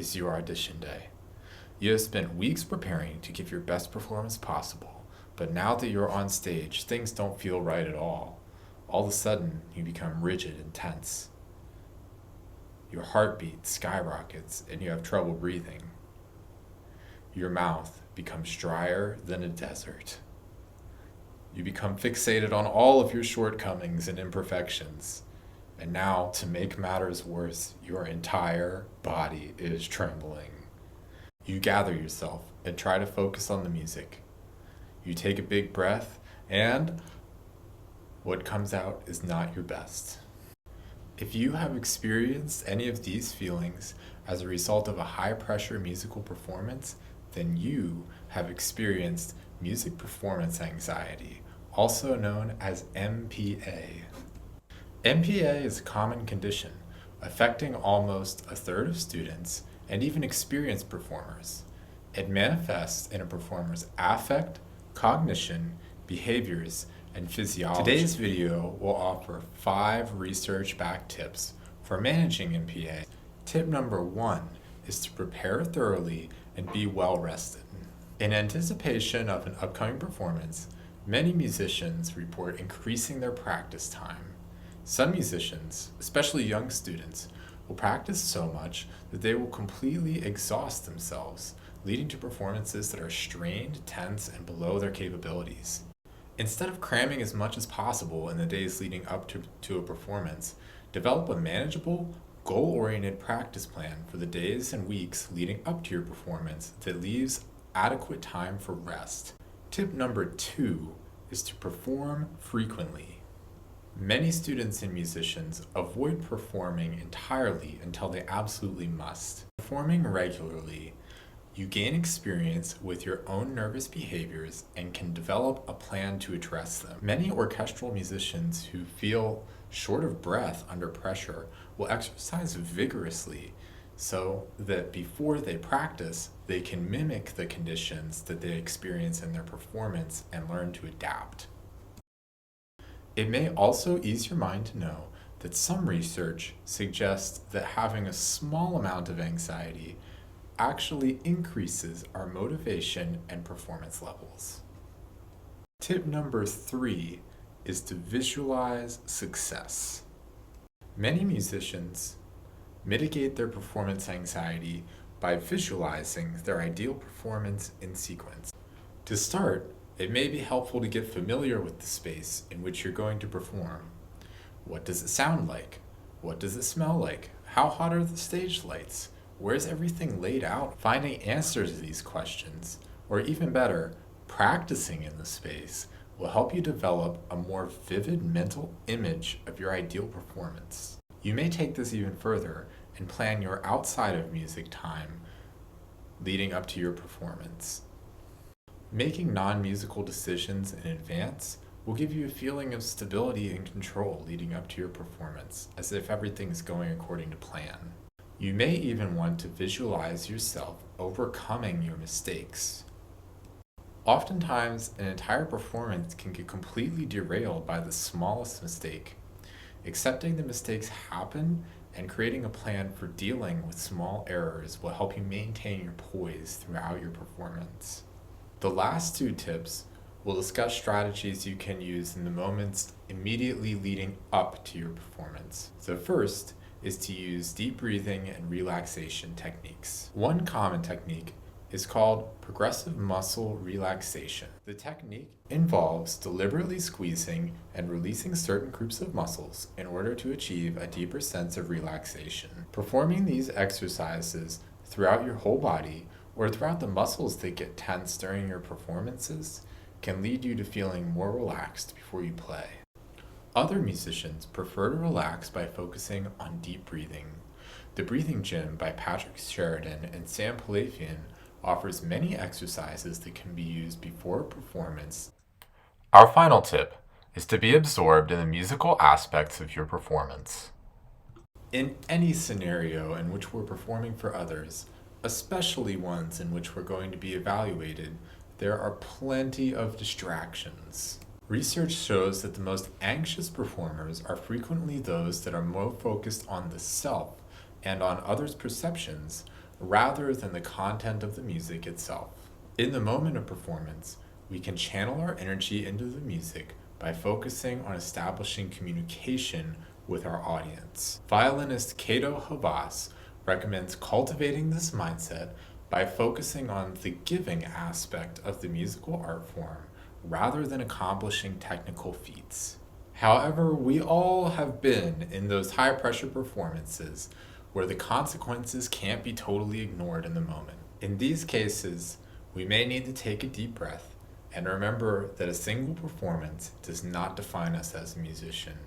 is your audition day. You have spent weeks preparing to give your best performance possible, but now that you're on stage, things don't feel right at all. All of a sudden, you become rigid and tense. Your heartbeat skyrockets and you have trouble breathing. Your mouth becomes drier than a desert. You become fixated on all of your shortcomings and imperfections. And now, to make matters worse, your entire body is trembling. You gather yourself and try to focus on the music. You take a big breath, and what comes out is not your best. If you have experienced any of these feelings as a result of a high-pressure musical performance, then you have experienced music performance anxiety, also known as MPA. MPA is a common condition affecting almost a third of students and even experienced performers. It manifests in a performer's affect, cognition, behaviors, and physiology. Today's video will offer 5 research-backed tips for managing MPA. Tip number 1 is to prepare thoroughly and be well rested. In anticipation of an upcoming performance, many musicians report increasing their practice time. Some musicians, especially young students, will practice so much that they will completely exhaust themselves, leading to performances that are strained, tense, and below their capabilities. Instead of cramming as much as possible in the days leading up to a performance, develop a manageable, goal-oriented practice plan for the days and weeks leading up to your performance that leaves adequate time for rest. Tip number 2 is to perform frequently. Many students and musicians avoid performing entirely until they absolutely must. Performing regularly, you gain experience with your own nervous behaviors and can develop a plan to address them. Many orchestral musicians who feel short of breath under pressure will exercise vigorously so that before they practice, they can mimic the conditions that they experience in their performance and learn to adapt. It may also ease your mind to know that some research suggests that having a small amount of anxiety actually increases our motivation and performance levels. Tip number 3 is to visualize success. Many musicians mitigate their performance anxiety by visualizing their ideal performance in sequence. To start, it may be helpful to get familiar with the space in which you're going to perform. What does it sound like? What does it smell like? How hot are the stage lights? Where's everything laid out? Finding answers to these questions, or even better, practicing in the space, will help you develop a more vivid mental image of your ideal performance. You may take this even further and plan your outside of music time leading up to your performance. Making non-musical decisions in advance will give you a feeling of stability and control leading up to your performance, as if everything is going according to plan. You may even want to visualize yourself overcoming your mistakes. Oftentimes, an entire performance can get completely derailed by the smallest mistake. Accepting the mistakes happen and creating a plan for dealing with small errors will help you maintain your poise throughout your performance. The last 2 tips will discuss strategies you can use in the moments immediately leading up to your performance. The first is to use deep breathing and relaxation techniques. One common technique is called progressive muscle relaxation. The technique involves deliberately squeezing and releasing certain groups of muscles in order to achieve a deeper sense of relaxation. Performing these exercises throughout your whole body or throughout the muscles that get tense during your performances can lead you to feeling more relaxed before you play. Other musicians prefer to relax by focusing on deep breathing. The Breathing Gym by Patrick Sheridan and Sam Palafian offers many exercises that can be used before a performance. Our final tip is to be absorbed in the musical aspects of your performance. In any scenario in which we're performing for others, especially ones in which we're going to be evaluated, there are plenty of distractions. Research shows that the most anxious performers are frequently those that are more focused on the self and on others' perceptions rather than the content of the music itself. In the moment of performance, we can channel our energy into the music by focusing on establishing communication with our audience. Violinist Kato Havas recommends cultivating this mindset by focusing on the giving aspect of the musical art form rather than accomplishing technical feats. However, we all have been in those high pressure performances where the consequences can't be totally ignored in the moment. In these cases, we may need to take a deep breath and remember that a single performance does not define us as a musician.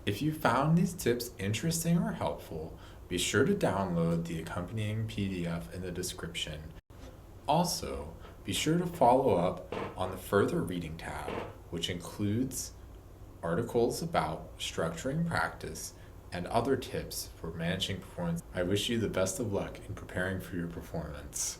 If you found these tips interesting or helpful, be sure to download the accompanying PDF in the description. Also, be sure to follow up on the Further Reading tab, which includes articles about structuring practice and other tips for managing performance. I wish you the best of luck in preparing for your performance.